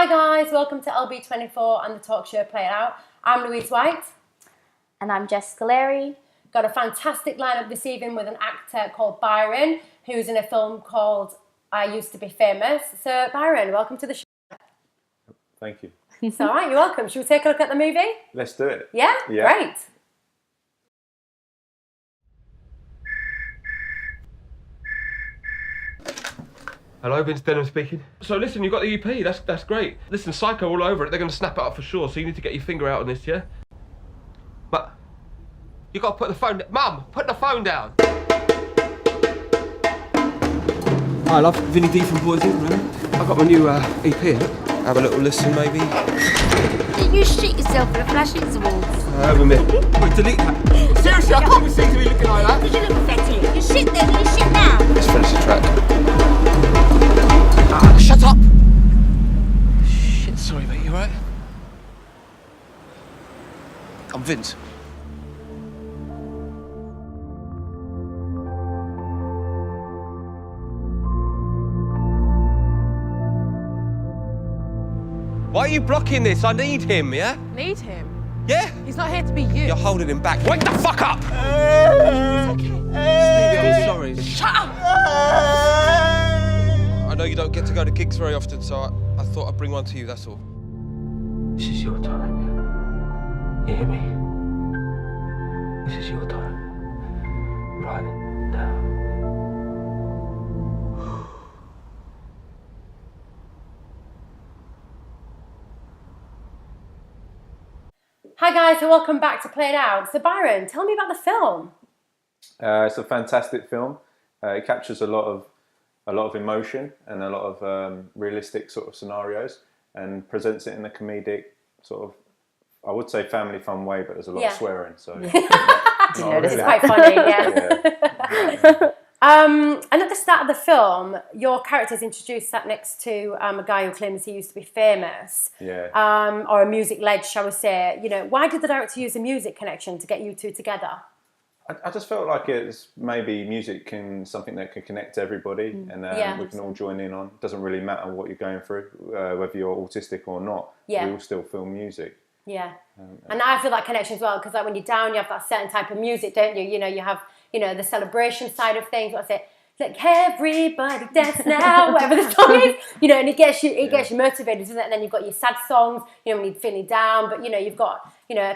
Hi guys, welcome to LB24 and the talk show Play It Out. I'm Louise White. And I'm Jess Scolieri. Got a fantastic lineup this evening with an actor called Byron, who's in a film called I Used to Be Famous. So Byron, welcome to the show. Thank you. It's all right, you're welcome. Should we take a look at the movie? Let's do it. Yeah? Great. Hello, Vince Denham speaking. So listen, you've got the EP, that's great. Listen, Psycho all over it, they're going to snap it up for sure, so you need to get your finger out on this, yeah? But, you got to put the phone down. Mum, put the phone down! Hi, love. Vinny D from Boise, remember? I've got my new EP here. Have a little listen, maybe. Did you shit yourself for the flashing awards? Have a minute. Wait, delete that. Seriously, I can't be seen to be looking like that. Did you look pathetic? You shit then, you shit now. Let's finish the track. Shut up! Shit, sorry, mate, you alright? I'm Vince. Why are you blocking this? I need him, yeah? Need him? Yeah? He's not here to be used. You're holding him back. Wake the fuck up! It's okay. I'm sorry. Shut up! I know you don't get to go to gigs very often, so I thought I'd bring one to you, that's all. This is your time. You hear me? This is your time. Right now. Hi guys, and welcome back to Play It Out. So Byron, tell me about the film. It's a fantastic film. It captures a lot of emotion and a lot of realistic sort of scenarios, and presents it in a comedic sort of, I would say, family fun way, but there's a lot of swearing. So It's quite funny, yeah. And at the start of the film, your character's introduced sat next to a guy who claims he used to be famous, or a music ledge, shall we say. You know, why did the director use a music connection to get you two together? I just felt like it's maybe music something that can connect everybody, and we can all join in on. It doesn't really matter what you're going through, whether you're autistic or not. We all still feel music. Yeah. And I feel that connection as well, because like when you're down, you have that certain type of music, don't you? You know, you have the celebration side of things. What's it? Like everybody dance now, whatever the song is, and it gets you motivated, doesn't it? And then you've got your sad songs, when you're feeling down, but you've got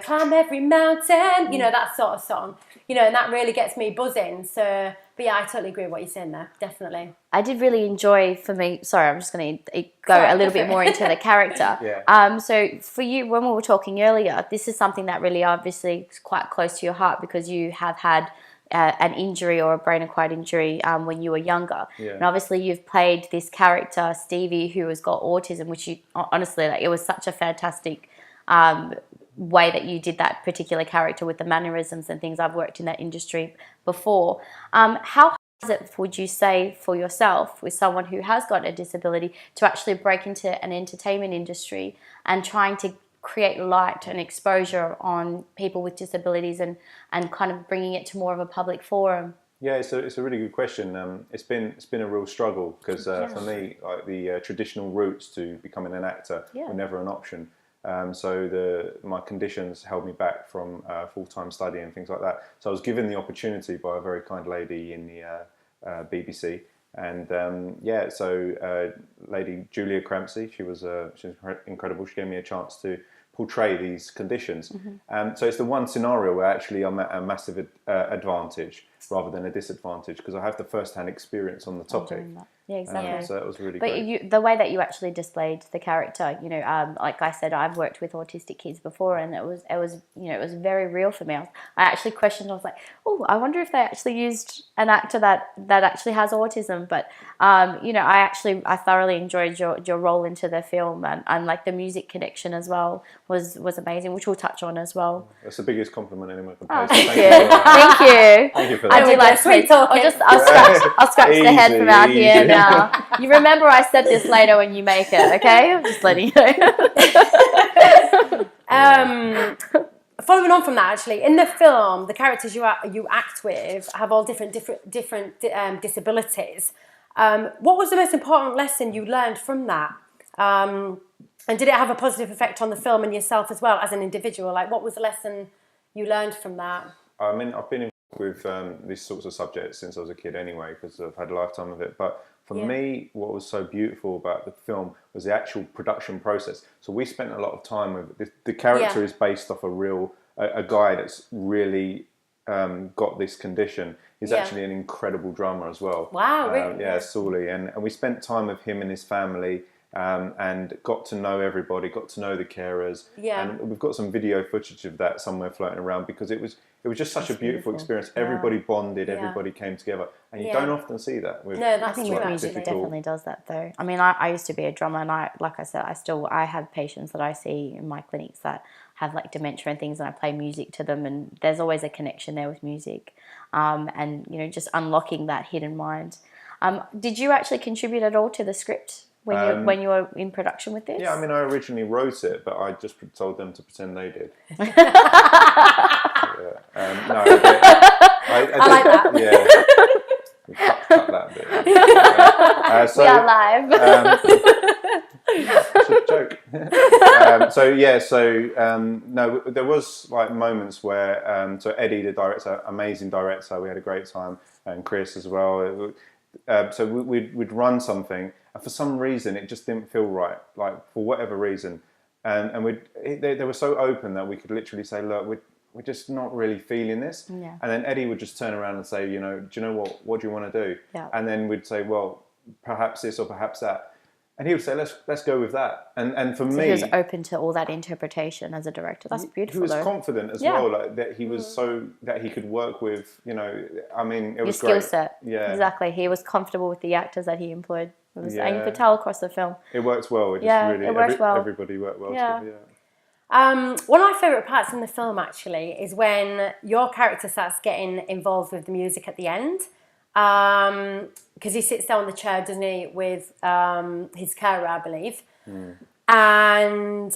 climb every mountain, that sort of song, and that really gets me buzzing. So, but yeah, I totally agree with what you're saying there, definitely. I did really enjoy, for me, sorry, I'm just going to go a little bit more into the character. So for you, when we were talking earlier, this is something that really obviously is quite close to your heart, because you have had an injury or a brain-acquired injury when you were younger. And obviously you've played this character, Stevie, who has got autism, which you, honestly, it was such a fantastic way that you did that particular character with the mannerisms and things. I've worked in that industry before. How hard is it, would you say, for yourself, with someone who has got a disability, to actually break into an entertainment industry and trying to create light and exposure on people with disabilities and kind of bringing it to more of a public forum? Yeah, it's a really good question. It's been a real struggle, because for me, like the traditional routes to becoming an actor were never an option. So my conditions held me back from full-time study and things like that. So I was given the opportunity by a very kind lady in the BBC, and lady Julia Crampsey, she was incredible. She gave me a chance to portray these conditions. So it's the one scenario where actually I'm at a massive advantage rather than a disadvantage, because I have the first-hand experience on the topic. Yeah, exactly. So that was really great. But the way that you actually displayed the character, like I said, I've worked with autistic kids before, and it was very real for me. I actually questioned. I was like, oh, I wonder if they actually used an actor that actually has autism. But I thoroughly enjoyed your role into the film, and like the music connection as well was amazing, which we'll touch on as well. That's the biggest compliment anyone can pay. Oh, thank you. Thank you. Thank you for that. I do like sweet talking. I'll scratch the head from out here now. You remember I said this later when you make it, okay? I'm just letting you know. Following on from that, actually, in the film, the characters you act with have all different disabilities. What was the most important lesson you learned from that? And did it have a positive effect on the film and yourself as well as an individual? Like, what was the lesson you learned from that? I mean, I've been involved with these sorts of subjects since I was a kid anyway, because I've had a lifetime of it. But for me, what was so beautiful about the film was the actual production process. So we spent a lot of time with the character is based off a guy that's really got this condition. He's actually an incredible drummer as well. Wow, really? Yeah, Scolieri. And we spent time with him and his family. And got to know everybody, got to know the carers, and we've got some video footage of that somewhere floating around, because it was just such a beautiful experience. Everybody bonded, everybody came together, and you don't often see that. I think with music it definitely does that though. I mean, I used to be a drummer, and like I said, I have patients that I see in my clinics that have like dementia and things, and I play music to them, and there's always a connection there with music, and you know, just unlocking that hidden mind. Did you actually contribute at all to the script when you were in production with this? Yeah, I mean, I originally wrote it, but I just told them to pretend they did. No, I like that. Yeah, cut that bit. We are live. It's a joke. No, there was like moments where so Eddie, the director, amazing director, we had a great time, and Chris as well. So we'd run something, and for some reason it just didn't feel right, like for whatever reason, and they were so open that we could literally say, look, we're just not really feeling this, and then Eddie would just turn around and say, you know, do you know what do you want to do? And then we'd say, well, perhaps this or perhaps that. And he would say, let's go with that. And for me, he was open to all that interpretation as a director. That's beautiful. He was confident as well, like that he was so that he could work with, you know. I mean, it was skill great. set. Yeah, exactly. He was comfortable with the actors that he employed. And you could tell across the film. It works well. It just really, it works well. Everybody worked well. Yeah. Together, One of my favourite parts in the film actually is when your character starts getting involved with the music at the end. Because he sits down on the chair, doesn't he, with his carer, I believe, and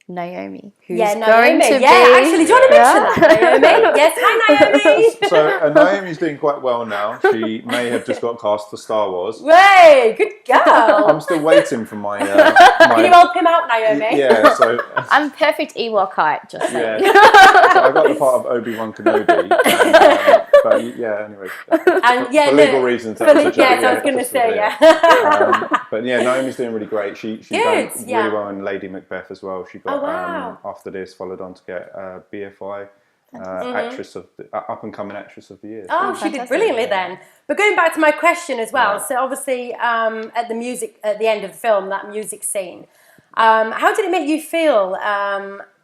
Naomi, who's Naomi. going to be... actually, do you want to mention that, Naomi? Yes, hi, Naomi. So Naomi's doing quite well now. She may have just got cast for Star Wars. Way, good girl. I'm still waiting for my... Can you help him out, Naomi? Yeah, so... I'm perfect Ewok height, just saying. So I got the part of Obi-Wan Kenobi. But anyway. For legal reasons, that was a joke. Yes, I was going to say, but yeah, Naomi's doing really great. She done really well in Lady Macbeth as well. She got after this followed on to get BFI actress of the, up and coming actress of the year. Oh, she did brilliantly then. But going back to my question as well. So obviously at the end of the film, that music scene, how did it make you feel?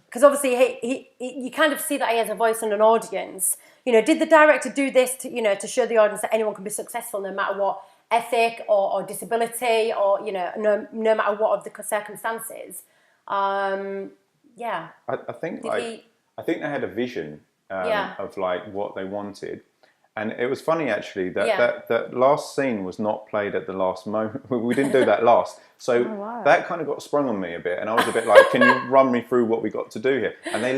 Because obviously you kind of see that he has a voice and an audience. You know, did the director do this to show the audience that anyone can be successful no matter what ethic or disability or no matter what of the circumstances? I think I think they had a vision of like what they wanted, and it was funny actually that last scene was not played at the last moment. We didn't do that last, so that kind of got sprung on me a bit, and I was a bit like, "Can you run me through what we got to do here?" And they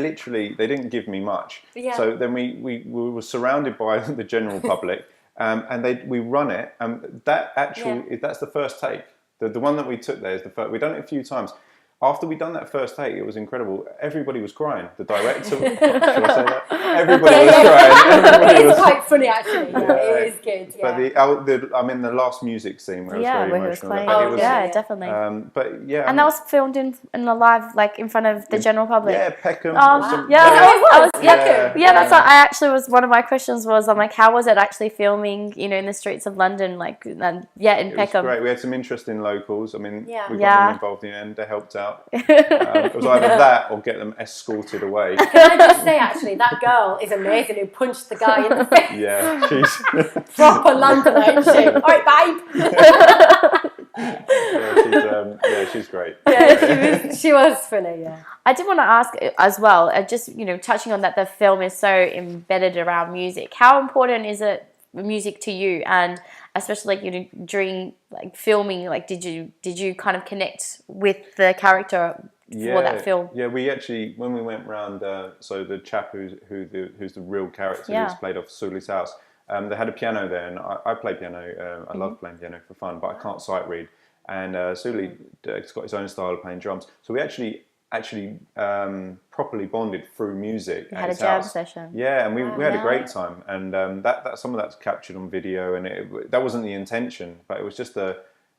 didn't give me much. So then we were surrounded by the general public, and we run it, and that's the first take. The one that we took there is the first. We've done it a few times. After we'd done that first take, it was incredible. Everybody was crying. The director, should I say that? Everybody was crying. It's quite funny, actually. It is good. But the last music scene where it was very emotional. Definitely. And that was filmed in a live, like in front of the general public. Yeah, Peckham. That's what I actually was. One of my questions was, I'm like, how was it actually filming? In the streets of London, like, in Peckham. It was great. We had some interesting locals. I mean, we got them involved in the end. They helped out. It was either that or get them escorted away. Can I just say, actually, that girl is amazing who punched the guy in the face. Yeah, she's proper Londonite shit. All right, babe. She's great. Yeah, she was funny. Yeah. I did want to ask as well, just touching on that, the film is so embedded around music. How important is it music to you, and especially during filming, did you kind of connect with the character for that film? Yeah, we actually, when we went round, so the chap who's the real character who's played off Sully's house, they had a piano there, and I play piano. I love playing piano for fun, but I can't sight read. and Suli's got his own style of playing drums. So we actually properly bonded through music. You had a jam session. Yeah, and we had a great time, and that some of that's captured on video, and that wasn't the intention, but it was just a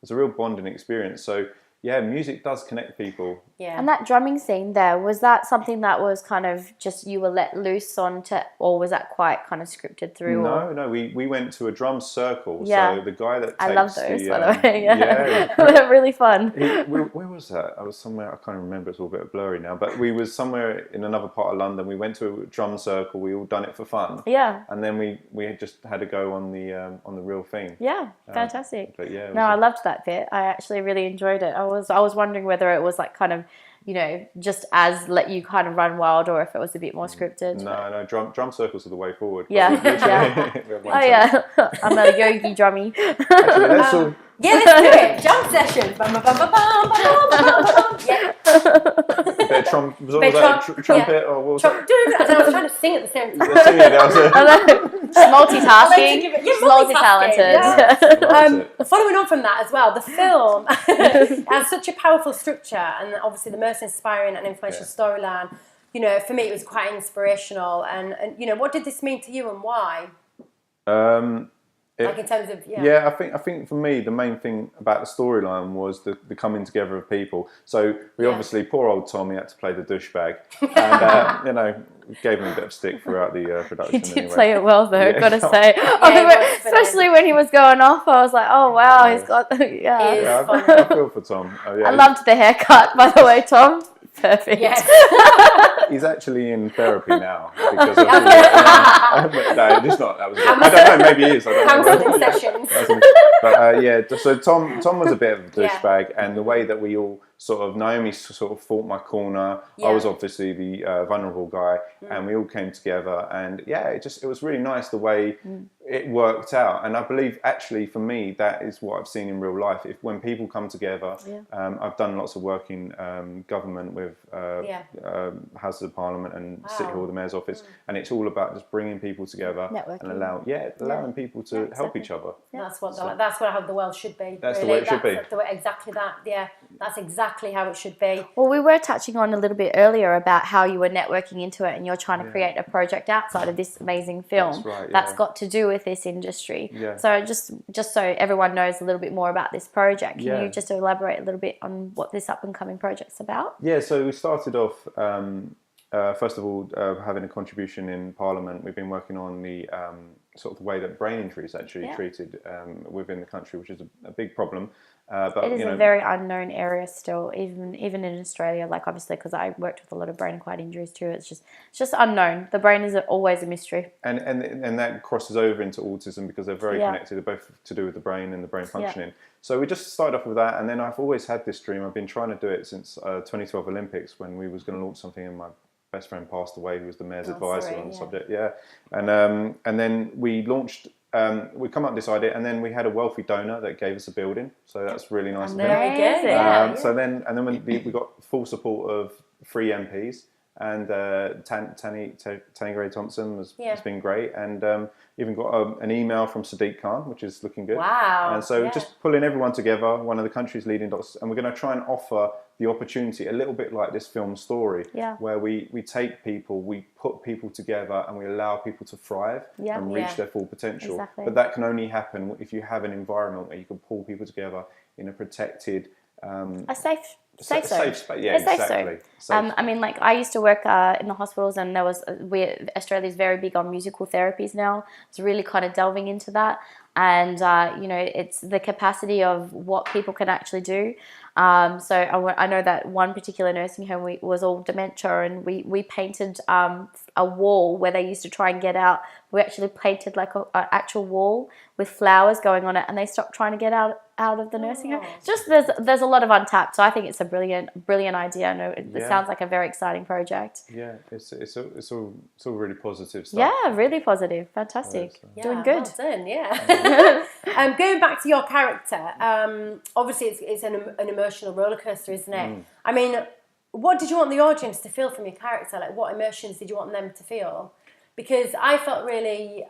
real bonding experience. So yeah, music does connect people. Yeah. And that drumming scene there, was that something that was kind of just you were let loose on to, or was that quite kind of scripted through? No, we went to a drum circle. Yeah. So the guy that takes I love those, by the way. Yeah. They're really fun. Where was that? I was somewhere, I can't remember, it's all a bit blurry now, but we was somewhere in another part of London. We went to a drum circle, we all done it for fun. Yeah. And then we just had to go on the real thing. Yeah, fantastic. But yeah, I loved that bit. I actually really enjoyed it. I was wondering whether it was like kind of, you know, just as let you kind of run wild, or if it was a bit more scripted. No, drum circles are the way forward. Yeah, yeah. I'm a yogi drummy. Actually, let's all... Yeah, let's do it. Jump session. Bum, bum, bum, bum, bum, bum, bum. Yeah. Bit of trumpet or what was that? I don't know, I was trying to sing at the same time. Multitasking. Multi-talented. Following on from that as well, the film has such a powerful structure, and obviously the most inspiring and influential storyline. You know, for me, it was quite inspirational. And you know, what did this mean to you, and why? Like in terms of I think for me the main thing about the storyline was the coming together of people. So we obviously, poor old Tom, he had to play the douchebag, and you know, gave him a bit of stick throughout the production. He did play it well though, I've got to say. Especially when he was going off, I was like, oh wow, he's got I feel for Tom. I loved the haircut, by the way, Tom. Perfect. Yes. He's actually in therapy now because of no, just not. That was. I don't know. Maybe he is. I don't know. Counselling sessions. But so Tom was a bit of a douchebag, and the way that we all sort of, Naomi sort of fought my corner. I was obviously the vulnerable guy, and we all came together, and it was really nice the way it worked out. And I believe actually for me that is what I've seen in real life. When people come together, I've done lots of work in government with Houses of Parliament and City Hall, the Mayor's office, and it's all about just bringing people together and allowing people to help each other. That's how the world should be. That's really the way it should be. Exactly that. Yeah, that's exactly how it should be. Well, we were touching on a little bit earlier about how you were networking into it, and you're trying to create a project outside of this amazing film that's got to do with this industry. So just so everyone knows a little bit more about this project, can you just elaborate a little bit on what this up and coming project's about? Yeah, so we started off first of all having a contribution in Parliament. We've been working on the sort of the way that brain injury is actually treated within the country, which is a big problem. But it is a very unknown area still, even in Australia. Like obviously, because I worked with a lot of brain acquired injuries too. It's just unknown. The brain is always a mystery. And that crosses over into autism because they're very connected. They're both to do with the brain and the brain functioning. So we just started off with that, and then I've always had this dream. I've been trying to do it since 2012 Olympics, when we was going to launch something, and my best friend passed away, who was the mayor's advisor on the subject. And then we launched. We come up with this idea, and then we had a wealthy donor that gave us a building, so that's really nice of him. So then we got full support of 3 MPs, and Tanny Gray Thompson has been great, and even got an email from Sadiq Khan, which is looking good. Wow! And so just pulling everyone together, one of the country's leading doctors, and we're going to try and offer the opportunity, a little bit like this film story, where we take people, we put people together, and we allow people to thrive and reach their full potential. Exactly. But that can only happen if you have an environment where you can pull people together in a protected, a safe zone. Safe space. Yeah, exactly. I mean, like I used to work in the hospitals, and Australia's very big on musical therapies now. It's really kind of delving into that, and you know, it's the capacity of what people can actually do. So I know that one particular nursing home was all dementia, and we painted a wall where they used to try and get out. We actually painted like an actual wall with flowers going on it, and they stopped trying to get out of the nursing home. Just there's a lot of untapped, so I think it's a brilliant idea. I know it sounds like a very exciting project. Yeah, it's all really positive stuff. Yeah, really positive, fantastic, doing good. Well done, yeah. Going back to your character, obviously it's an emotional roller coaster, isn't it? I mean, what did you want the audience to feel from your character? Like, what emotions did you want them to feel? Because I felt really,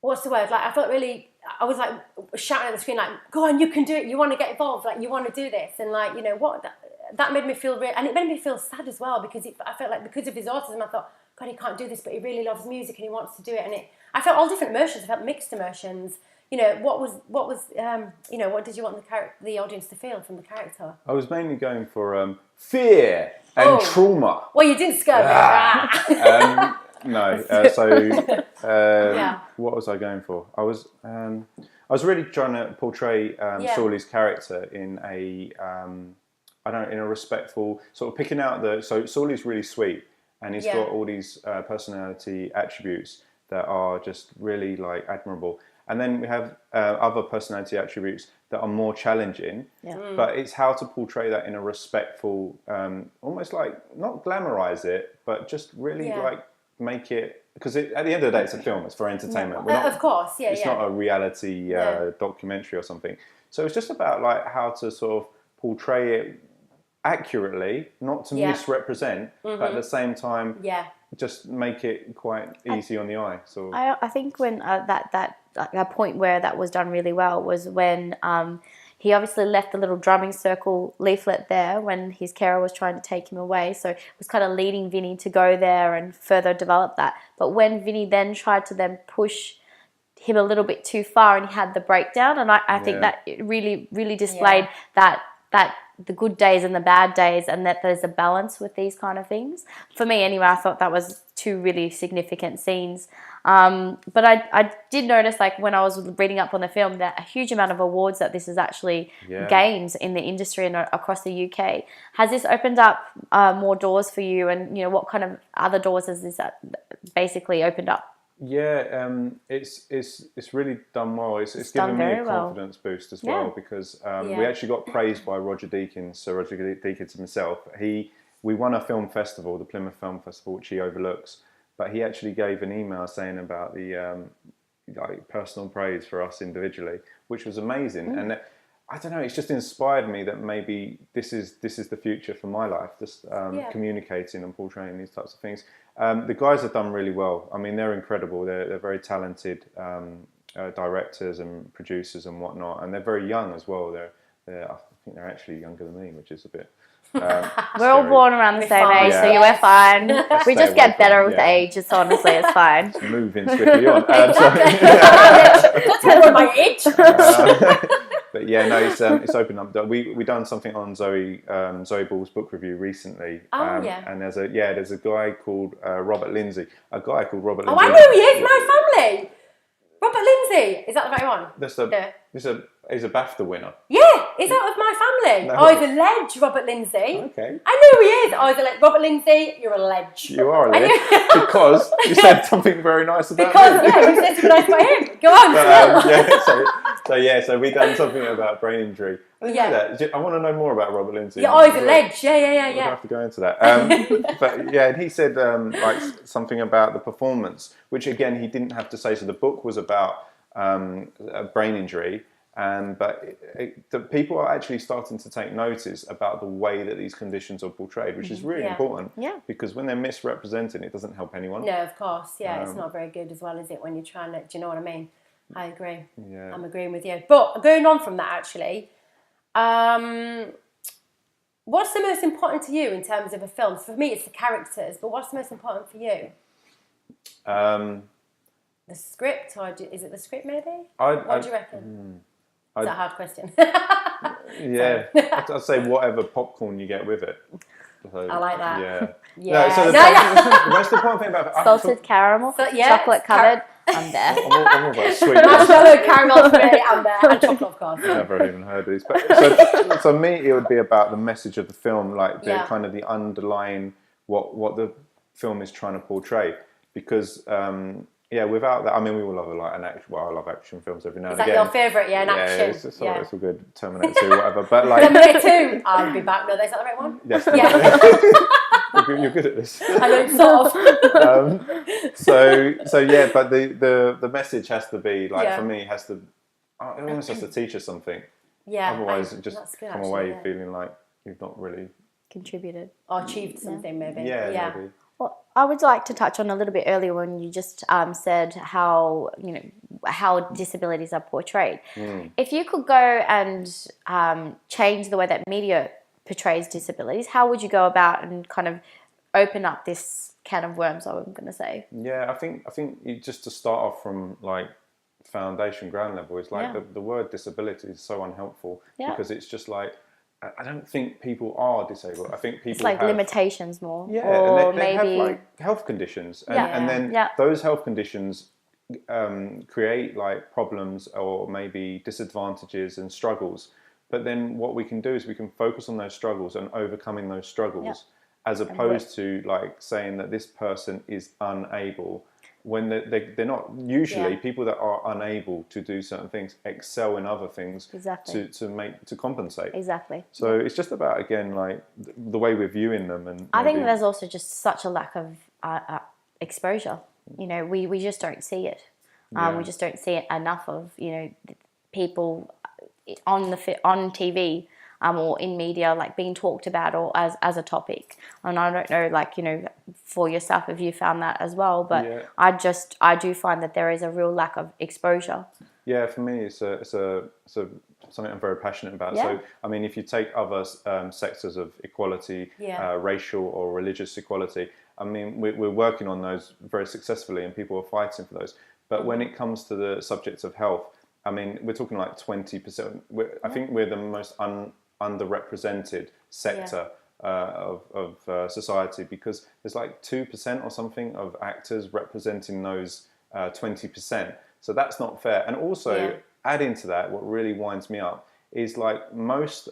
what's the word? Like, I felt really I was like shouting at the screen, like, go on, you can do it. You want to get involved. Like, you want to do this. And like, you know, that made me feel real. And it made me feel sad as well, because I felt like because of his autism, I thought, God, he can't do this, but he really loves music and he wants to do it. And I felt all different emotions. I felt mixed emotions. You know, what did you want the audience to feel from the character? I was mainly going for fear and trauma. Well, you didn't scare me. No. What was I going for? I was really trying to portray Scolieri's character in a in a respectful sort of picking out so Scolieri's really sweet, and he's got all these personality attributes that are just really like admirable. And then we have other personality attributes that are more challenging, but it's how to portray that in a respectful, almost like not glamorize it, but just really like make it, because at the end of the day, it's a film. It's for entertainment. Of course, it's not a reality documentary or something. So it's just about like how to sort of portray it accurately, not to misrepresent, but at the same time, just make it quite easy on the eye. So I think when a point where that was done really well was when he obviously left the little drumming circle leaflet there when his carer was trying to take him away. So it was kind of leading Vinny to go there and further develop that. But when Vinny then tried to then push him a little bit too far, and he had the breakdown, and I think that it really, really displayed that the good days and the bad days, and that there's a balance with these kind of things. For me anyway, I thought that was two really significant scenes. But I did notice, like when I was reading up on the film, that a huge amount of awards that this has actually gained in the industry and across the UK. Has this opened up more doors for you, and you know, what kind of other doors has this basically opened up? Yeah, it's really done well. It's given me a confidence boost as well, because we actually got praised by Roger Deakins. So Roger Deakins himself, we won a film festival, the Plymouth Film Festival, which he overlooks. But he actually gave an email saying about the like personal praise for us individually, which was amazing. And I don't know, it's just inspired me that maybe this is the future for my life. Just communicating and portraying these types of things. The guys have done really well. I mean, they're incredible. They're very talented directors and producers and whatnot, and they're very young as well. I think they're actually younger than me, which is a bit. We're all born around the same age, so we're fine. We just get better with age. It's honestly, it's fine. Just moving swiftly on. Don't tell me my age. But yeah, no, it's opened up. We done something on Zoe Ball's book review recently. And there's a guy called Robert Lindsay. Oh, I know he is. My family. Robert Lindsay. Is that the right one? He's a BAFTA winner. Yeah, he's out of my family. No. He's a ledge, Robert Lindsay. Okay. I know he is. He's a ledge. Robert Lindsay, you're a ledge. You are a ledge. Because you said something very nice about him. You said something nice about him. Go on, so we done something about brain injury. I didn't know that. I want to know more about Robert Lindsay. Yeah, he's a ledge. Yeah. We'll have to go into that. But yeah, and he said like something about the performance, which again he didn't have to say. So the book was about a brain injury. But the people are actually starting to take notice about the way that these conditions are portrayed, which is really important. Yeah. Because when they're misrepresented, it doesn't help anyone. No, of course. Yeah, it's not very good as well, is it, when you're trying to... Do you know what I mean? I agree. Yeah. I'm agreeing with you. But going on from that, actually, what's the most important to you in terms of a film? So for me, it's the characters. But what's the most important for you? The script? Or is it the script, maybe? What do you reckon? It's a hard question. Yeah, I'd say whatever popcorn you get with it. So, I like that. Yeah. No, so the most important thing about salted caramel, chocolate covered. I'm there. I'm all about sweet. Marshmallow, caramel, spray, I'm there, and chocolate, of course. I've never even heard of these. But so me, it would be about the message of the film, like the kind of the underlying what the film is trying to portray, because. Without that, I mean, we will love an action. Well, I love action films every now and again. Is that your favourite? Yeah, action. It's all good. Terminator 2, whatever. But like Terminator 2. I'll be back. No, is that the right one? Yes. You're good at this. I know, sort of. So yeah, but the message has to be like for me, it almost has to teach us something. Yeah. Otherwise, it just come away feeling like you've not really contributed or achieved something, maybe. Yeah. Maybe. Well, I would like to touch on a little bit earlier when you just said how, how disabilities are portrayed. If you could go and change the way that media portrays disabilities, how would you go about and kind of open up this can of worms, I'm going to say? Yeah, I think just to start off from like foundation ground level is like the word disability is so unhelpful because it's just like, I don't think people are disabled. I think people it's like have limitations more. Yeah, or and they maybe have like health conditions, and then those health conditions create like problems or maybe disadvantages and struggles. But then what we can do is we can focus on those struggles and overcoming those struggles, as opposed to like saying that this person is unable. When they're not, usually people that are unable to do certain things excel in other things to compensate. Exactly. So it's just about, again, like the way we're viewing them. And I think there's also just such a lack of exposure. We just don't see it. We just don't see it enough of, people on TV or in media, like being talked about or as a topic. And I don't know, like, for yourself, if you found that as well, but I do find that there is a real lack of exposure. Yeah, for me, it's something I'm very passionate about. Yeah. So, I mean, if you take other sectors of equality, racial or religious equality, I mean, we're working on those very successfully and people are fighting for those. But when it comes to the subject of health, I mean, we're talking like 20%. I think we're the most underrepresented sector of society, because there's like 2% or something of actors representing those 20%. So that's not fair. And also, adding to that, what really winds me up is like most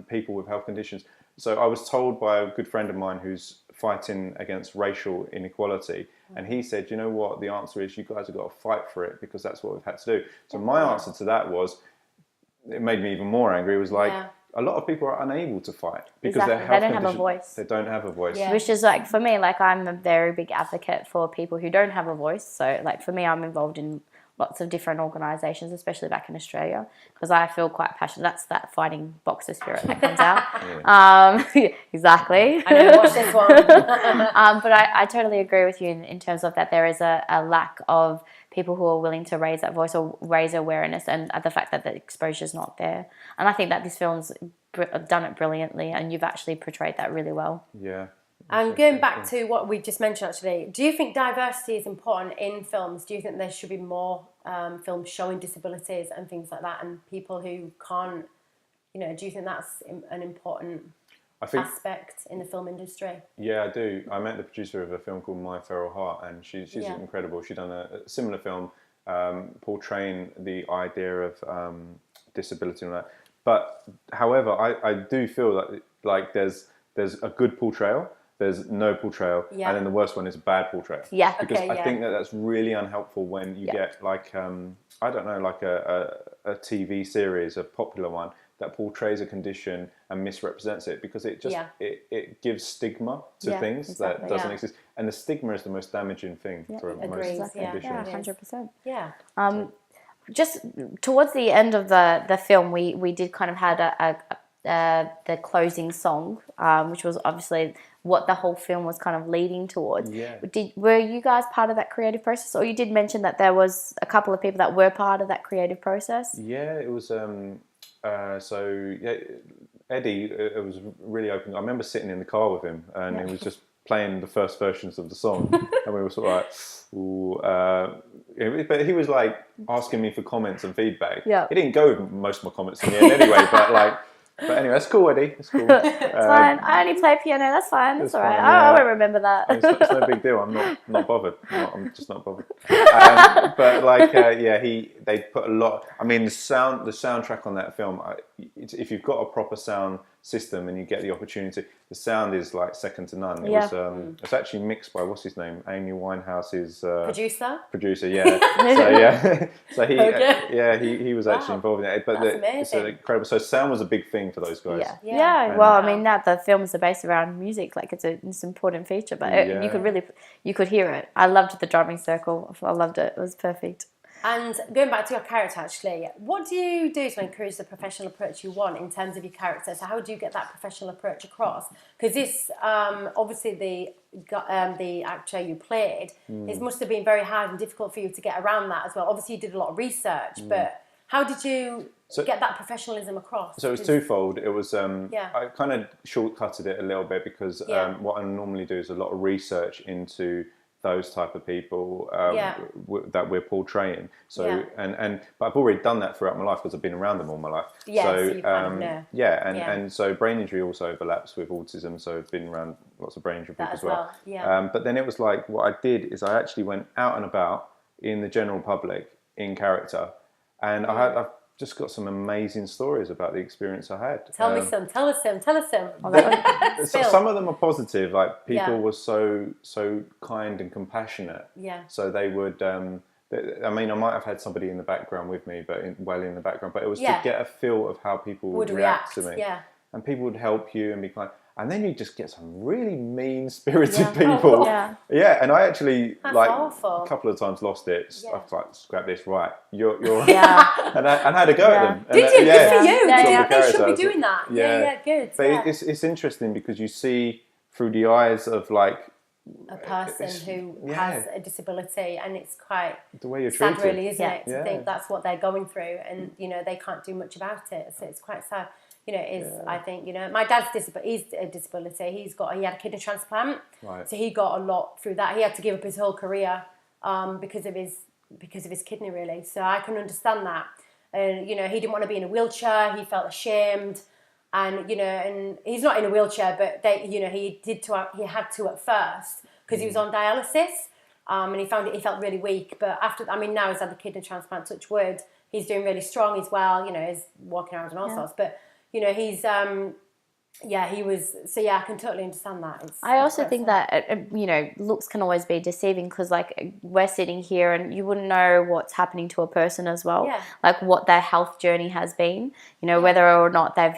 people with health conditions. So I was told by a good friend of mine who's fighting against racial inequality, and he said, you know what, the answer is you guys have got to fight for it, because that's what we've had to do. So my answer to that was, it made me even more angry, it was like, a lot of people are unable to fight because their health they don't have a voice. They don't have a voice. Yeah. Which is like, for me, like I'm a very big advocate for people who don't have a voice. So like for me, I'm involved in lots of different organisations, especially back in Australia, because I feel quite passionate. That's that fighting boxer spirit that comes out. Exactly. I know, watch this one. But I totally agree with you in terms of that there is a lack of people who are willing to raise that voice or raise awareness, and the fact that the exposure is not there. And I think that this film's done it brilliantly, and you've actually portrayed that really well. Yeah. And going back to what we just mentioned, actually, do you think diversity is important in films? Do you think there should be more films showing disabilities and things like that, and people who can't, do you think that's an important aspect in the film industry? Yeah, I do. I met the producer of a film called My Feral Heart, and she's incredible. She's done a similar film portraying the idea of disability and that. But however, I do feel that like there's a good portrayal, there's no portrayal, and then the worst one is a bad portrayal. Yeah. Because I think that's really unhelpful when you get like I don't know, like a TV series, a popular one that portrays a condition and misrepresents it, because it just it gives stigma to things that doesn't exist, and the stigma is the most damaging thing for most conditions. Yeah, 100%. Yeah. Just towards the end of the film, we did kind of had the closing song, which was obviously what the whole film was kind of leading towards. Yeah. Were you guys part of that creative process, or you did mention that there was a couple of people that were part of that creative process? Yeah, it was. Eddie, it was really open. I remember sitting in the car with him, and he was just playing the first versions of the song, and we were sort of like, ooh, but he was like asking me for comments and feedback. Yeah. He didn't go with most of my comments in the end anyway, but anyway, that's cool, Eddie. It's cool. It's fine. I only play piano. That's fine. That's all right. I won't remember that. It's no big deal. I'm not bothered. I'm just not bothered. But like, they put a lot. I mean, the soundtrack on that film. If you've got a proper sound system and you get the opportunity, the sound is like second to none. It's actually mixed by what's his name, Amy Winehouse's producer. Yeah. So he was actually involved in it. But it's incredible. So sound was a big thing for those guys. Yeah. Well, I mean, the films are based around music. Like it's an important feature, but you could hear it. I loved the drumming circle. I loved it. It was perfect. And going back to your character, actually, what do you do to encourage the professional approach you want in terms of your character? So how do you get that professional approach across? Because this, obviously, the actor you played, it must have been very hard and difficult for you to get around that as well. Obviously, you did a lot of research, but how did you get that professionalism across? So it was twofold. It was I kind of shortcutted it a little bit because what I normally do is a lot of research into those type of people that we're portraying. So but I've already done that throughout my life because I've been around them all my life. Yeah, so you kind of know. And so brain injury also overlaps with autism. So I've been around lots of brain injury people as well. Yeah. But then it was like what I did is I actually went out and about in the general public in character, and I've just got some amazing stories about the experience I had. Tell us some. Some of them are positive. Like people were so kind and compassionate. Yeah. So they would. I mean, I might have had somebody in the background with me, but in the background. But it was to get a feel of how people would react to me. Yeah. And people would help you and be kind. And then you just get some really mean-spirited people. Yeah, and I actually awful. A couple of times lost it. I was like, scrap this, right? You're and I had a go at them. Did you? Good for you. They should be So, doing that. Yeah, good. But it's interesting because you see through the eyes of like a person who has a disability, and it's quite the way you're sad, treated. really, isn't it? To think that's what they're going through, and they can't do much about it. So it's quite sad. I think, my dad's he's a disability. He had a kidney transplant. Right. So he got a lot through that. He had to give up his whole career because of his kidney, really. So I can understand that. And, he didn't want to be in a wheelchair. He felt ashamed. And, and he's not in a wheelchair, but he had to at first because he was on dialysis. And he felt really weak. But now he's had the kidney transplant, touch wood. He's doing really strong as well. He's walking around and all sorts. But he's he was. So I can totally understand that. I also think that looks can always be deceiving because like we're sitting here and you wouldn't know what's happening to a person as well, like what their health journey has been, whether or not they've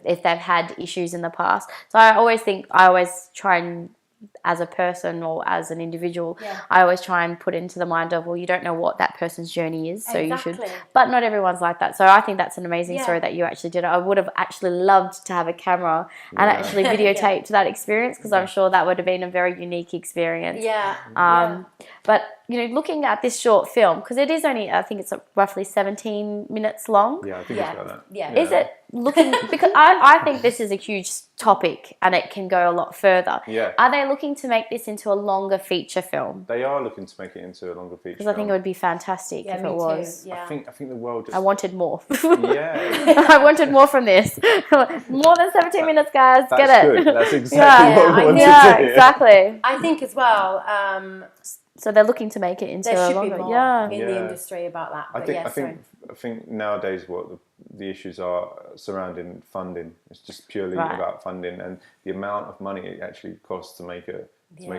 if they've had issues in the past. So I always try and, as a person or as an individual, I always try and put into the mind of, well, you don't know what that person's journey is, so you should. But not everyone's like that. So I think that's an amazing story that you actually did. I would have actually loved to have a camera and actually videotape that experience because I'm sure that would have been a very unique experience. But looking at this short film, because it is only, I think it's roughly 17 minutes long. Yeah, I think it's about that. Yeah. Is it looking, because I think this is a huge topic and it can go a lot further. Yeah. Are they looking to make this into a longer feature film? They are looking to make it into a longer feature because I think it would be fantastic if it was. Yeah. I think the world just... I wanted more. I wanted more from this. More than 17 minutes, guys. That's get it. Good. That's exactly what we wanted to do. Yeah, exactly. I think as well... so they're looking to make it into a longer... There should be more in the industry about that. I think nowadays what the issues are surrounding funding. It's just purely about funding and the amount of money it actually costs to make a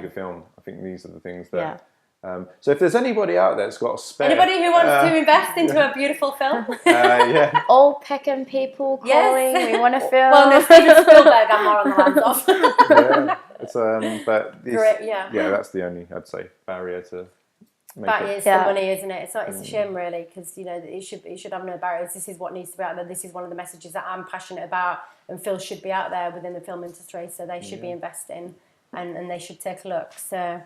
film. I think these are the things that... so if there's anybody out there that's got a spare... Anybody who wants to invest into a beautiful film? All Peckham people calling, we want to film. Well, no, Steven Spielberg, I'm more on the hands off. But that's the only, I'd say, barrier to make it. It's the money, isn't it? It's a shame, really, because it should have no barriers. This is what needs to be out there. This is one of the messages that I'm passionate about, and Phil should be out there within the film industry. So they should be investing, and they should take a look. So,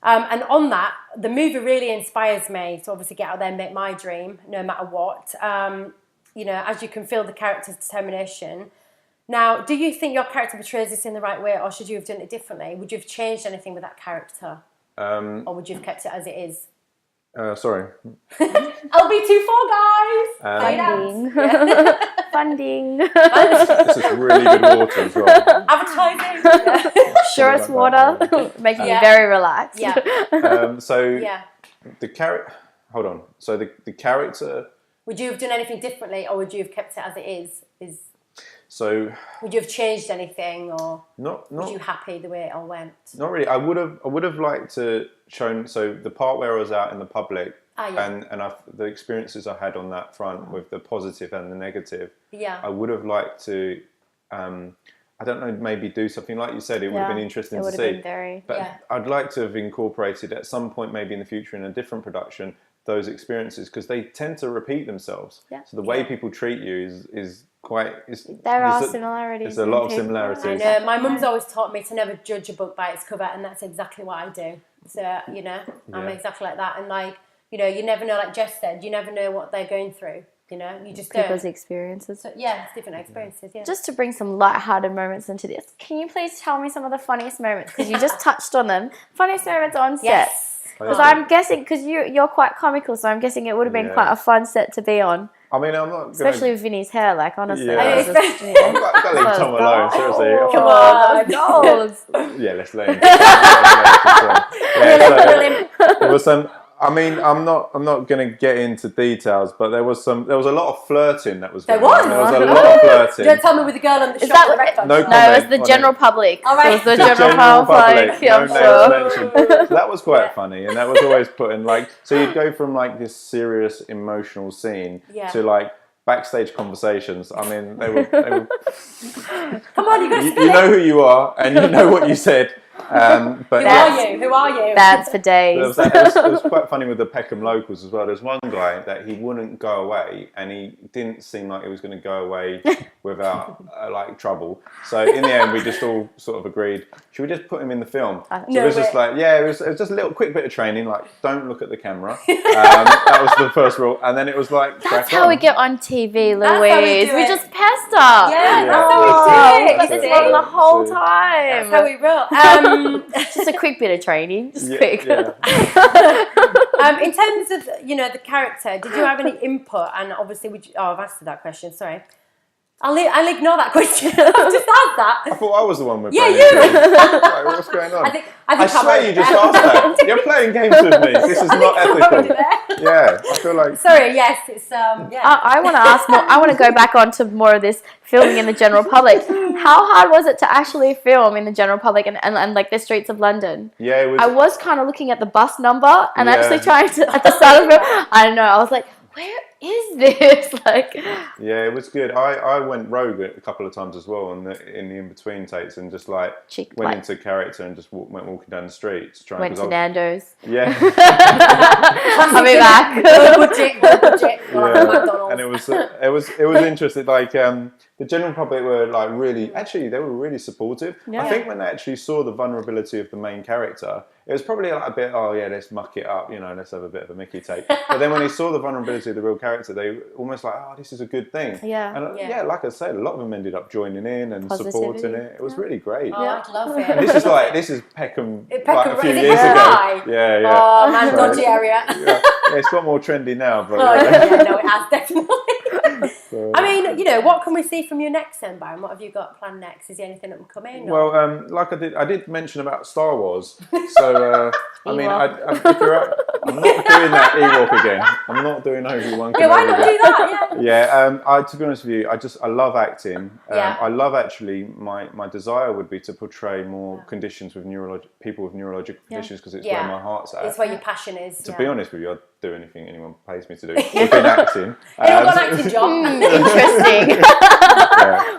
and on that, the movie really inspires me to obviously get out there and make my dream, no matter what. As you can feel the character's determination. Now, do you think your character portrays this in the right way, or should you have done it differently? Would you have changed anything with that character? Or would you have kept it as it is? Sorry. LB24, guys! Funding. This is really good water as well. Advertising. Surest water. Making you very relaxed. Yeah. The character... Hold on. So the character... Would you have done anything differently, or would you have kept it as it is? So would you have changed anything, or not? Were you happy the way it all went? Not really. I would have liked to shown. So the part where I was out in the public, and the experiences I had on that front with the positive and the negative. Yeah. I would have liked to. I don't know. Maybe do something like you said. It would have been interesting to see. Been I'd like to have incorporated at some point, maybe in the future, in a different production, those experiences because they tend to repeat themselves. Yeah. So the way people treat you is quite. There are similarities. There's a lot of similarities. I know. My mum's always taught me to never judge a book by its cover, and that's exactly what I do. So I'm exactly like that, and like you never know. Like Jess said, you never know what they're going through. You just people's don't. experiences. So, it's different experiences. Yeah. Just to bring some light-hearted moments into this, can you please tell me some of the funniest moments? Because you just touched on them. Funniest moments on set. Yes. Because I'm guessing, because you're quite comical, so I'm guessing it would have been quite a fun set to be on. I mean, I'm not especially with Vinny's hair, like honestly. Yeah. I was just, I've got to leave Tom alone, seriously. Come on, goals. Yeah, let's let him. There was some. I mean, I'm not going to get into details, but there was a lot of flirting that was going on. There was a lot of flirting. Don't tell me with the girl on the shop. No, it was the general public. All right. It was the general public. No I'm sure. so that was quite funny, and that was always put in so you'd go from like this serious emotional scene to like backstage conversations. I mean, they were Come on, you know who you are, and you know what you said. But Who are you? That's for days. It was quite funny with the Peckham locals as well. There's one guy that he wouldn't go away, and he didn't seem like he was going to go away without like trouble. So in the end, we just all sort of agreed, should we just put him in the film? So it was just like, it was just a little quick bit of training, like don't look at the camera. That was the first rule, and then it was like that's how we get on TV, Louise. We just pester. Yeah, that's how we do it. Got this on the whole time. That's how we roll. Just a quick bit of training. Quick. Yeah. In terms of the character, did you have any input? And obviously, I've answered that question. Sorry, I'll ignore that question. I've just asked that. I thought I was the one with. Yeah, you. Like, what's going on? I swear you just asked that. You're playing games with me. This is not ethical. Yeah, I feel like. Sorry. Yes, it's I want to ask more. I want to go back on to more of this filming in the general public. How hard was it to actually film in the general public and like the streets of London? Yeah, it was. I was kind of looking at the bus number and actually trying to at the start of it. I don't know. I was like, where is this? Like. Yeah, it was good. I went rogue a couple of times as well in the in-between takes and just like went into character and just went walking down the street to try. Went to Nando's. Yeah. I'll be back. And it was interesting. Like the general public were like they were really supportive. I think when they actually saw the vulnerability of the main character, it was probably like a bit, let's muck it up, let's have a bit of a Mickey take. But then when they saw the vulnerability of the real character, they almost like, this is a good thing. Yeah. And like I said, a lot of them ended up joining in and supporting it. It was really great. Oh, I'd love it. And this is Peckham like a few years ago. Yeah. Oh man, dodgy area. It's got more trendy now, but no, it has definitely. So, I mean, what can we see from you next then, Byron? What have you got planned next? Is there anything that will come in? Well, like I did mention about Star Wars. So I mean, I'm not doing that Ewok again. I'm not doing Obi-Wan. Yeah, why not do that? Yeah. To be honest with you, I love acting. I love actually. My desire would be to portray more conditions with people with neurological conditions because it's where my heart's at. It's where your passion is. To be honest with you, I'd do anything anyone pays me to do within acting. Anyone got an acting job? Interesting.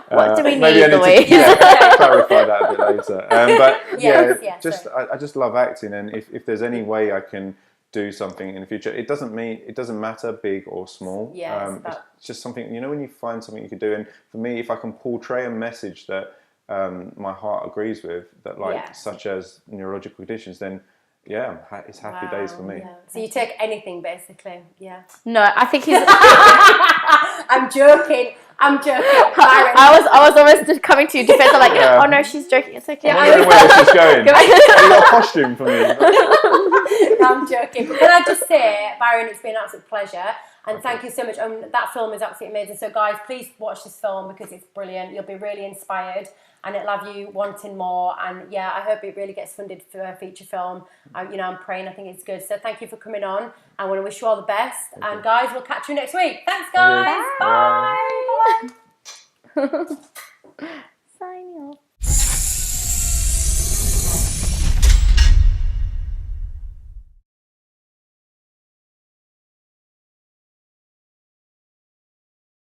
What do we need, Louise? Clarify that a bit later. But I just love acting, and if there's any way I can do something in the future, it doesn't matter big or small. It's just something, when you find something you could do, and for me, if I can portray a message that my heart agrees with, that such as neurological conditions, then it's happy days for me. So you take anything basically, No, I think he's. I'm joking. Byron. I was almost coming to your defense. I'm like, oh no, she's joking. It's okay. I don't know where this is going. Have you got a costume for me? I'm joking. But can I just say, Byron, it's been an absolute pleasure. And thank you so much. That film is absolutely amazing. So guys, please watch this film because it's brilliant. You'll be really inspired and it'll have you wanting more. And I hope it really gets funded for a feature film. I'm praying. I think it's good. So thank you for coming on. I want to wish you all the best. And guys, we'll catch you next week. Thanks, guys. Bye. Bye.